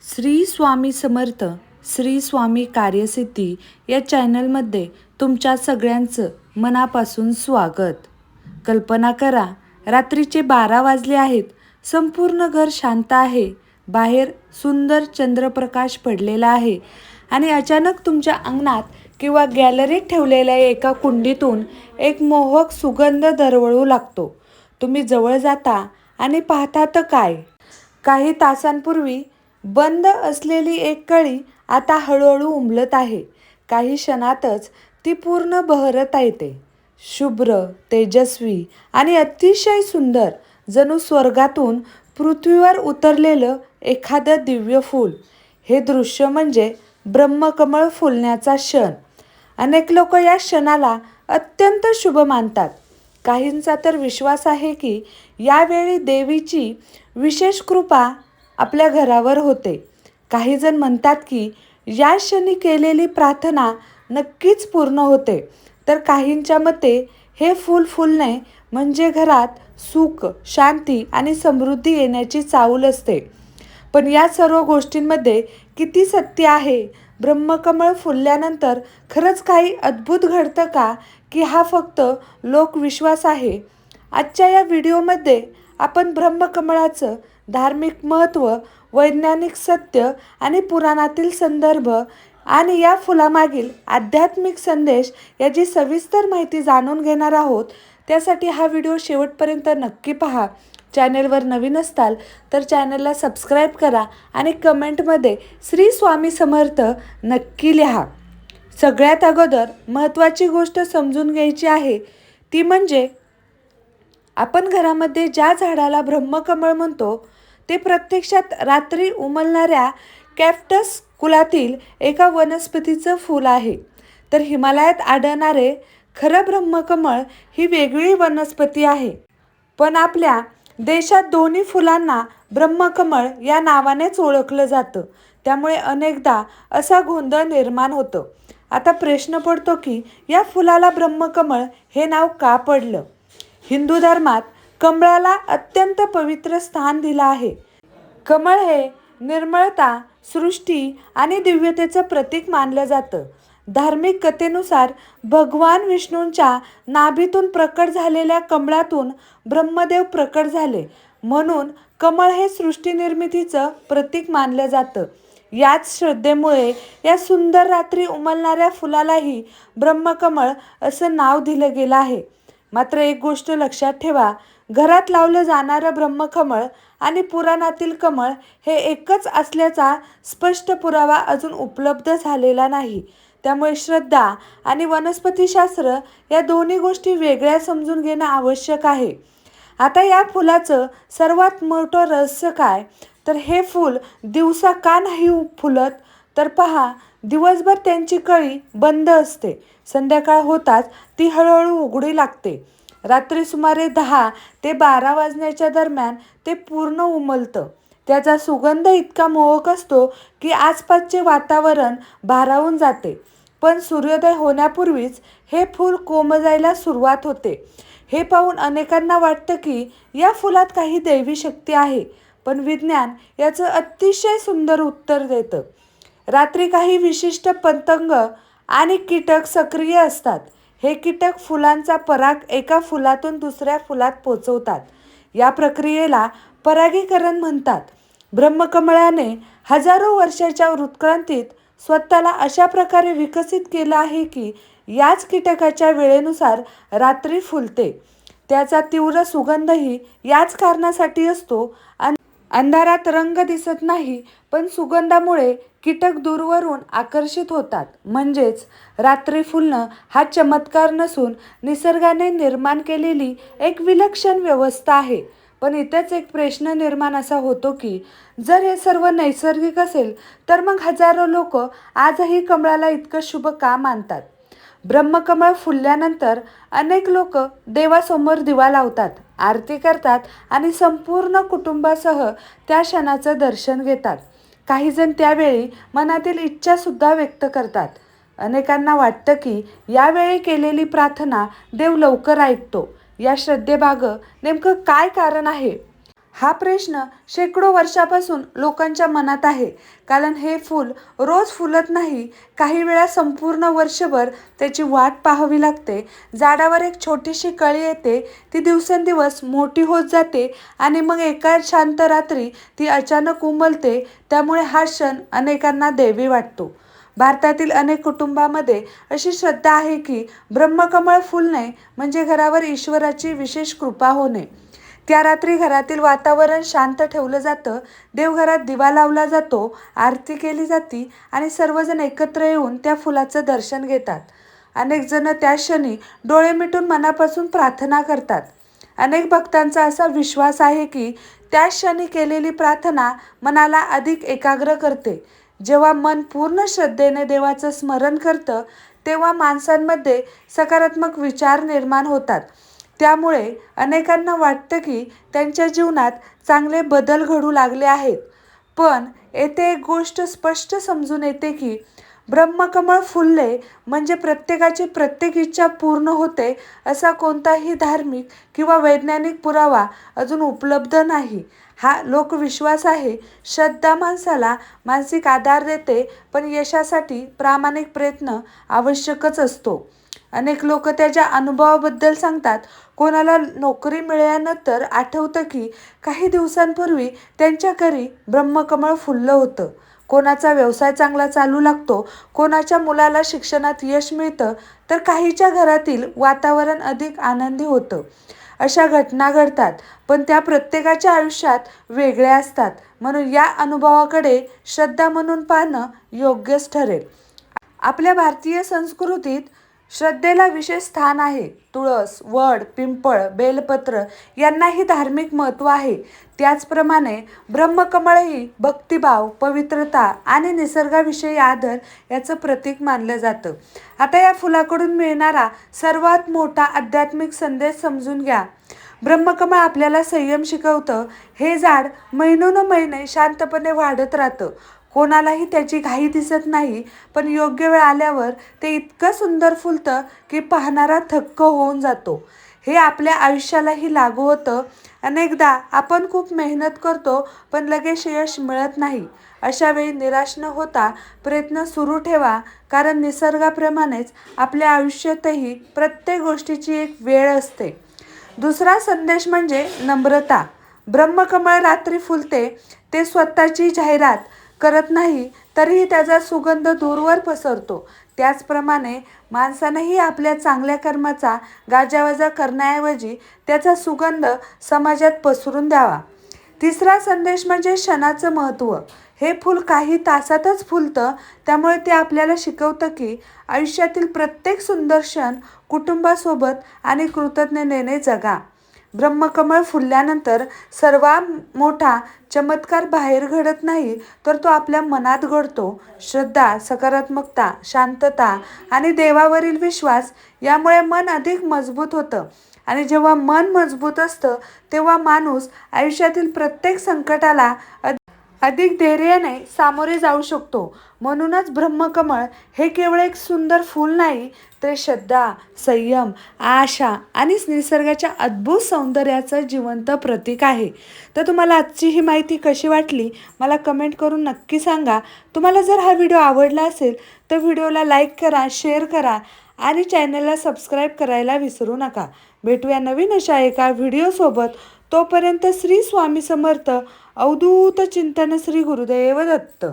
श्री स्वामी समर्थ श्री स्वामी कार्यसिद्धी या चॅनलमध्ये तुमच्या सगळ्यांचं मनापासून स्वागत. कल्पना करा, रात्रीचे 12 वाजले आहेत. संपूर्ण घर शांत आहे. बाहेर सुंदर चंद्रप्रकाश पडलेला आहे आणि अचानक तुमच्या अंगणात किंवा गॅलरीत ठेवलेल्या एका कुंडीतून एक मोहक सुगंध दरवळू लागतो. तुम्ही जवळ जाता आणि पाहता तर काय, काही तासांपूर्वी बंद असलेली एक कळी आता हळूहळू उमलत आहे. काही क्षणातच ती पूर्ण बहरत येते. शुभ्र, तेजस्वी आणि अतिशय सुंदर, जणू स्वर्गातून पृथ्वीवर उतरलेलं एखादं दिव्य फूल. हे दृश्य म्हणजे ब्रह्मकमळ फुलण्याचा क्षण. अनेक लोक या क्षणाला अत्यंत शुभ मानतात. काहींचा तर विश्वास आहे की यावेळी देवीची विशेष कृपा आपल्या घरावर होते. काही जण म्हणतात की या क्षणी केलेली प्रार्थना नक्कीच पूर्ण होते, तर काहींच्या मते हे फूल फुलणे म्हणजे घरात सुख, शांती आणि समृद्धी येण्याची चाहूल असते. पण या सर्व गोष्टींमध्ये किती सत्य आहे? ब्रह्मकमळ फुलल्यानंतर खरंच काही अद्भुत घडतं का, की हा फक्त लोकविश्वास आहे? आजच्या या व्हिडिओमध्ये आपण ब्रह्मकमळाचं धार्मिक महत्त्व, वैज्ञानिक सत्य आणि पुराणातील संदर्भ आणि या फुलामागील आध्यात्मिक संदेश याची सविस्तर माहिती जाणून घेणार आहोत. त्यासाठी हा व्हिडिओ शेवटपर्यंत नक्की पहा. चॅनेलवर नवीन असताल तर चॅनलला सबस्क्राईब करा आणि कमेंटमध्ये श्री स्वामी समर्थ नक्की लिहा. सगळ्यात अगोदर महत्त्वाची गोष्ट समजून घ्यायची आहे, ती म्हणजे आपण घरामध्ये ज्या झाडाला ब्रह्मकमळ म्हणतो ते प्रत्यक्षात रात्री उमलणाऱ्या कॅक्टस कुलातील एका वनस्पतीचं फूल आहे. तर हिमालयात आढळणारे खरं ब्रह्मकमळ ही वेगळी वनस्पती आहे. पण आपल्या देशात दोन्ही फुलांना ब्रह्मकमळ या नावानेच ओळखलं जातं. त्यामुळे अनेकदा असा गोंधळ निर्माण होतो. आता प्रश्न पडतो की या फुलाला ब्रह्मकमळ हे नाव का पडलं? हिंदू धर्मात कमळाला अत्यंत पवित्र स्थान दिलं आहे. कमळ हे निर्मळता, सृष्टी आणि दिव्यतेचं प्रतीक मानलं जातं. धार्मिक कथेनुसार भगवान विष्णूंच्या नाभीतून प्रकट झालेल्या कमळातून ब्रह्मदेव प्रकट झाले, म्हणून कमळ हे सृष्टी निर्मितीचं प्रतीक मानलं जातं. याच श्रद्धेमुळे या सुंदर रात्री उमलणाऱ्या फुलालाही ब्रह्मकमळ असं नाव दिलं गेलं आहे. मात्र एक गोष्ट लक्षात ठेवा, घरात लावलं जाणारं ब्रह्मकमळ आणि पुराणातील कमळ हे एकच असल्याचा स्पष्ट पुरावा अजून उपलब्ध झालेला नाही. त्यामुळे श्रद्धा आणि वनस्पतीशास्त्र या दोन्ही गोष्टी वेगळ्या समजून घेणं आवश्यक आहे. आता या फुलाचं सर्वात मोठं रहस्य काय, तर हे फूल दिवसा का नाही फुलत? तर पहा, दिवसभर त्यांची कळी बंद असते. संध्याकाळ होताच ती हळूहळू उघडी लागते. रात्री सुमारे 10 ते 12 वाजण्याच्या दरम्यान ते पूर्ण उमलतं. त्याचा सुगंध इतका मोहक असतो की आसपासचे वातावरण भारावून जाते. पण सूर्योदय होण्यापूर्वीच हे फूल कोमेजायला सुरुवात होते. हे पाहून अनेकांना वाटतं की या फुलात काही दैवी शक्ती आहे, पण विज्ञान याचं अतिशय सुंदर उत्तर देतं. रात्री काही विशिष्ट पतंग आणि कीटक सक्रिय असतात. हे कीटक फुलांचा पराग एका फुलातून दुसऱ्या फुलात पोचवतात. या प्रक्रियेला परागीकरण म्हणतात. ब्रह्मकमळाने हजारो वर्षाच्या उत्क्रांतीत स्वतःला अशा प्रकारे विकसित केलं आहे की याच कीटकाच्या वेळेनुसार रात्री फुलते. त्याचा तीव्र सुगंधही याच कारणासाठी असतो. अंधारात रंग दिसत नाही, पण सुगंधामुळे कीटक दूरवरून आकर्षित होतात. म्हणजेच रात्री फुलणं हा चमत्कार नसून निसर्गाने निर्माण केलेली एक विलक्षण व्यवस्था आहे. पण इथेच एक प्रश्न निर्माण असा होतो की जर हे सर्व नैसर्गिक असेल तर मग हजारो लोक आजही कमळाला इतकं शुभ का मानतात? ब्रह्मकमळ फुलल्यानंतर अनेक लोक देवासमोर दिवा लावतात, आरती करतात आणि संपूर्ण कुटुंबासह त्या क्षणाचं दर्शन घेतात. काही जण त्यावेळी मनातील इच्छासुद्धा व्यक्त करतात. अनेकांना वाटतं की यावेळी केलेली प्रार्थना देव लवकर ऐकतो. या श्रद्धेमागं नेमकं काय कारण आहे? हा प्रश्न शेकडो वर्षापासून लोकांच्या मनात आहे. कारण हे फूल रोज फुलत नाही. काही वेळा संपूर्ण वर्षभर त्याची वाट पाहावी लागते. झाडावर एक छोटीशी कळी येते, ती दिवसेंदिवस मोठी होत जाते आणि मग एका शांत रात्री ती अचानक उमलते. त्यामुळे हा क्षण अनेकांना दैवी वाटतो. भारतातील अनेक कुटुंबामध्ये अशी श्रद्धा आहे की ब्रह्मकमळ फुलणे म्हणजे घरावर ईश्वराची विशेष कृपा होणे. त्या रात्री घरातील वातावरण शांत ठेवलं जातं. देवघरात दिवा लावला जातो, आरती केली जाते आणि सर्वजण एकत्र येऊन त्या फुलाचं दर्शन घेतात. अनेक जण त्या क्षणी डोळे मिटून मनापासून प्रार्थना करतात. अनेक भक्तांचा असा विश्वास आहे की त्या क्षणी केलेली प्रार्थना मनाला अधिक एकाग्र करते. जेव्हा मन पूर्ण श्रद्धेने देवाचं स्मरण करतं, तेव्हा माणसांमध्ये सकारात्मक विचार निर्माण होतात. त्यामुळे अनेकांना वाटतं की त्यांच्या जीवनात चांगले बदल घडू लागले आहेत. पण येथे एक गोष्ट स्पष्ट समजून येते की ब्रह्मकमळ फुलले म्हणजे प्रत्येकाची प्रत्येक इच्छा पूर्ण होते असा कोणताही धार्मिक किंवा वैज्ञानिक पुरावा अजून उपलब्ध नाही. हा लोकविश्वास आहे. श्रद्धा माणसाला मानसिक आधार देते, पण यशासाठी प्रामाणिक प्रयत्न आवश्यकच असतो. अनेक लोक त्याच्या अनुभवाबद्दल सांगतात. कोणाला नोकरी मिळाल्यानंतर आठवतं की काही दिवसांपूर्वी त्यांच्या घरी ब्रह्मकमळ फुललं होतं. कोणाचा व्यवसाय चांगला चालू लागतो, कोणाच्या मुलाला शिक्षणात यश मिळतं, तर काहीच्या घरातील वातावरण अधिक आनंदी होतं. अशा घटना घडतात, पण त्या प्रत्येकाच्या आयुष्यात वेगळ्या असतात. म्हणून या अनुभवाकडे श्रद्धा म्हणून पाहणं योग्यच ठरेल. आपल्या भारतीय संस्कृतीत श्रद्धेला विशेष स्थान आहे. तुळस, वड, पिंपळ, बेलपत्र यांनाही धार्मिक महत्त्व आहे. त्याचप्रमाणे ब्रह्मकमळही भक्तिभाव, पवित्रता आणि निसर्गाविषयी आदर याचं प्रतीक मानलं जातं. आता या फुलाकडून मिळणारा सर्वात मोठा आध्यात्मिक संदेश समजून घ्या. ब्रह्मकमळ आपल्याला संयम शिकवतं. हे झाड महिनोन्महिने शांतपणे वाढत राहतं. कोणालाही त्याची घाई दिसत नाही, पण योग्य वेळ आल्यावर ते इतकं सुंदर फुलतं की पाहणारा थक्क होऊन जातो. हे आपल्या आयुष्यालाही लागू होतं. अनेकदा आपण खूप मेहनत करतो, पण लगेच यश मिळत नाही. अशा वेळी निराश न होता प्रयत्न सुरू ठेवा, कारण निसर्गाप्रमाणेच आपल्या आयुष्यातही प्रत्येक गोष्टीची एक वेळ असते. दुसरा संदेश म्हणजे नम्रता. ब्रह्मकमळ रात्री फुलते, ते स्वतःची जाहिरात करत नाही, तरीही त्याचा सुगंध दूरवर पसरतो. त्याचप्रमाणे माणसानेही आपल्या चांगल्या कर्माचा गाजावाजा करण्याऐवजी त्याचा सुगंध समाजात पसरून द्यावा. तिसरा संदेश म्हणजे क्षणाचं महत्त्व. हे फूल काही तासातच फुलतं, त्यामुळे ते आपल्याला शिकवतं की आयुष्यातील प्रत्येक सुंदर क्षण कुटुंबासोबत आणि कृतज्ञतेने जगा. ब्रह्मकमळ फुलल्यानंतर सर्वात मोठा चमत्कार बाहेर घडत नाही, तर तो आपल्या मनात घडतो. श्रद्धा, सकारात्मकता, शांतता आणि देवावरील विश्वास यामुळे मन अधिक मजबूत होतं. आणि जेव्हा मन मजबूत असतं, तेव्हा माणूस आयुष्यातील प्रत्येक संकटाला अधिक धैर्याने सामोरे जाऊ शकतो. म्हणूनच ब्रह्मकमळ हे केवळ एक सुंदर फूल नाही, ते श्रद्धा, संयम, आशा आणि निसर्गाच्या अद्भुत सौंदर्याचं जिवंत प्रतीक आहे. तर तुम्हाला आजची ही माहिती कशी वाटली मला कमेंट करून नक्की सांगा. तुम्हाला जर हा व्हिडिओ आवडला असेल तर व्हिडिओला लाईक करा, शेअर करा आणि चॅनलला सबस्क्राईब करायला विसरू नका. भेटूया नवीन अशा एका व्हिडिओसोबत. तोपर्यंत श्री स्वामी समर्थ. अवधूत चिंतन. श्री गुरुदेव दत्त.